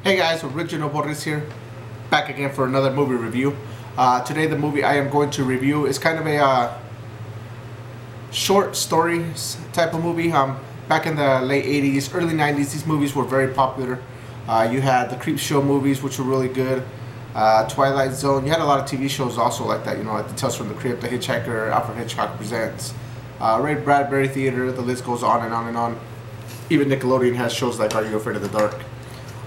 Hey guys, Original Boris here, back again for another movie review. Today the movie I am going to review is kind of a short stories type of movie. Back in the late 80s, early 90s, these movies were very popular. You had the Creep Show movies, which were really good. Twilight Zone. You had a lot of TV shows also like that, like the Tales from the Crypt, The Hitchhiker, Alfred Hitchcock Presents, Ray Bradbury Theater, the list goes on and on and on. Even Nickelodeon has shows like Are You Afraid of the Dark?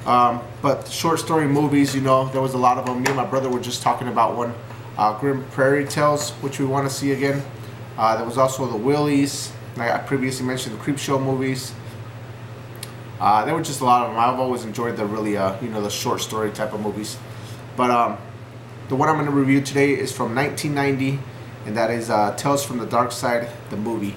But short story movies, there was a lot of them. Me and my brother were just talking about one, Grim Prairie Tales, which we want to see again. There was also the Willies, like I previously mentioned, the Creep Show movies. There were just a lot of them. I've always enjoyed the really, the short story type of movies. But the one I'm going to review today is from 1990, and that is Tales from the Darkside, the movie.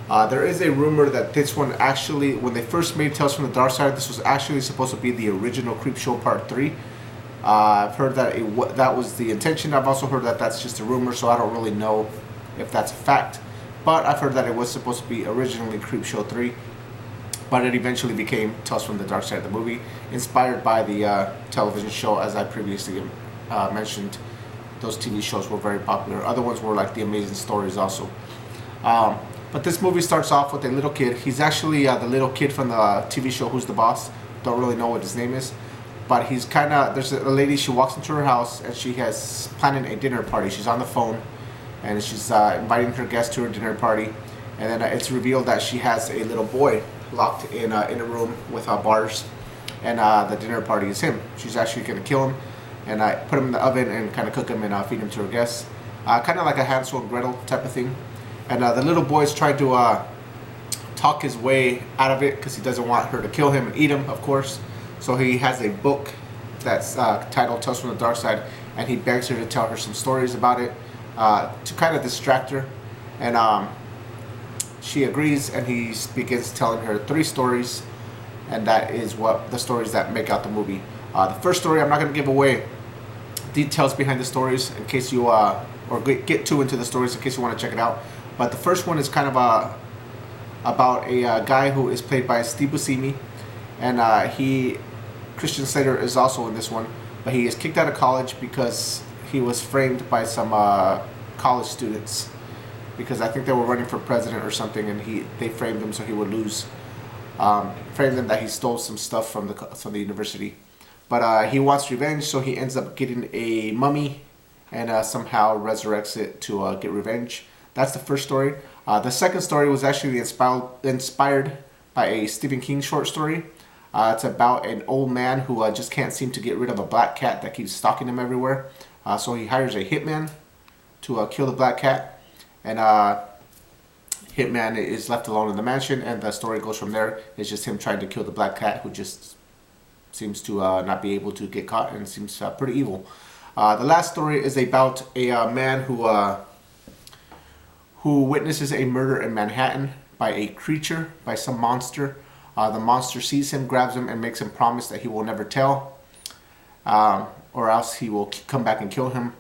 There is a rumor that this one actually, when they first made Tales from the Darkside, this was actually supposed to be the original Creepshow Part 3. I've heard that that was the intention. I've also heard that that's just a rumor, so I don't really know if that's a fact. But I've heard that it was supposed to be originally Creepshow 3, but it eventually became Tales from the Darkside, the movie, inspired by the television show, as I previously mentioned. Those TV shows were very popular. Other ones were like The Amazing Stories also. But this movie starts off with a little kid. He's actually the little kid from the TV show Who's the Boss. Don't really know what his name is. But he's kind of, there's a lady, she walks into her house and she has planning a dinner party. She's on the phone and she's inviting her guests to her dinner party. And then it's revealed that she has a little boy locked in a room with bars. And the dinner party is him. She's actually going to kill him and put him in the oven and kind of cook him and feed him to her guests. Kind of like a Hansel and Gretel type of thing. And the little boy's trying to talk his way out of it because he doesn't want her to kill him and eat him, of course. So he has a book that's titled Tales from the Darkside, and he begs her to tell her some stories about it to kind of distract her. And she agrees, and he begins telling her 3 stories, and that is what the stories that make out the movie. The first story, I'm not going to give away details behind the stories in case you or get too into the stories in case you want to check it out. But the first one is kind of about a guy who is played by Steve Buscemi, and Christian Slater is also in this one, but he is kicked out of college because he was framed by some college students because I think they were running for president or something, and they framed him so he would lose. Framed him that he stole some stuff from the university, but he wants revenge, so he ends up getting a mummy and somehow resurrects it to get revenge. That's the first story. The second story was actually inspired by a Stephen King short story. It's about an old man who just can't seem to get rid of a black cat that keeps stalking him everywhere. So he hires a hitman to kill the black cat. And hitman is left alone in the mansion, and the story goes from there. It's just him trying to kill the black cat, who just seems to not be able to get caught and seems pretty evil. The last story is about a man who witnesses a murder in Manhattan by a creature, by some monster. The monster sees him, grabs him, and makes him promise that he will never tell, or else he will come back and kill him.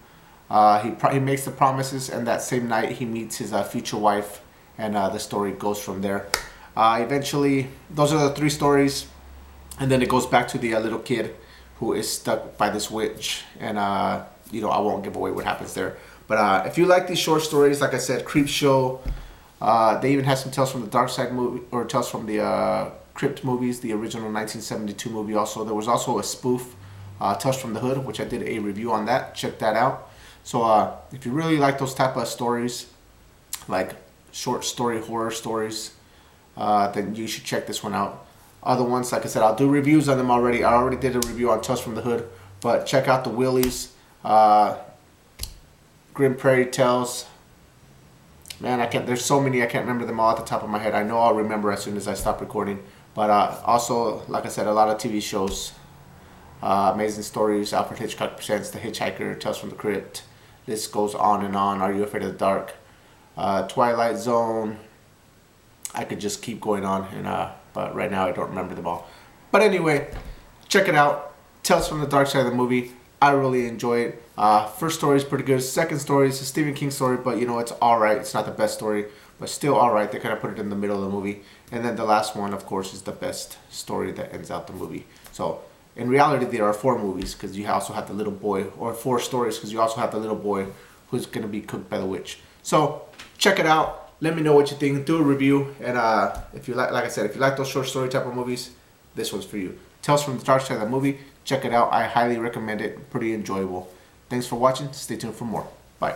He makes the promises, and that same night he meets his future wife, and the story goes from there. Eventually, those are the 3 stories, and then it goes back to the little kid who is stuck by this witch, and I won't give away what happens there. But if you like these short stories, like I said, Creep Show, they even have some Tales from the Darkside movie, or Tales from the Crypt movies, the original 1972 movie also. There was also a spoof, Tales from the Hood, which I did a review on that. Check that out. So if you really like those type of stories, like short story horror stories, then you should check this one out. Other ones, like I said, I'll do reviews on them already. I already did a review on Tales from the Hood, but check out the Willies, Grim Prairie Tales. Man, there's so many, I can't remember them all at the top of my head. I know I'll remember as soon as I stop recording. But also, like I said, a lot of TV shows. Amazing Stories, Alfred Hitchcock Presents, The Hitchhiker, Tales from the Crypt. This goes on and on. Are You Afraid of the Dark? Twilight Zone. I could just keep going on, but right now I don't remember them all. But anyway, check it out. Tales from the Darkside of the movie. I really enjoy it. First story is pretty good. Second story is a Stephen King story, but it's alright. It's not the best story, but still alright. They kind of put it in the middle of the movie. And then the last one, of course, is the best story that ends out the movie. So In reality, there are 4 movies because you also have the little boy, or 4 stories because you also have the little boy who's going to be cooked by the witch. So check it out. Let me know what you think. Do a review. And if you like I said, if you like those short story type of movies, this one's for you. Tales from the Darkside, that movie. Check it out. I highly recommend it. Pretty enjoyable. Thanks for watching. Stay tuned for more. Bye.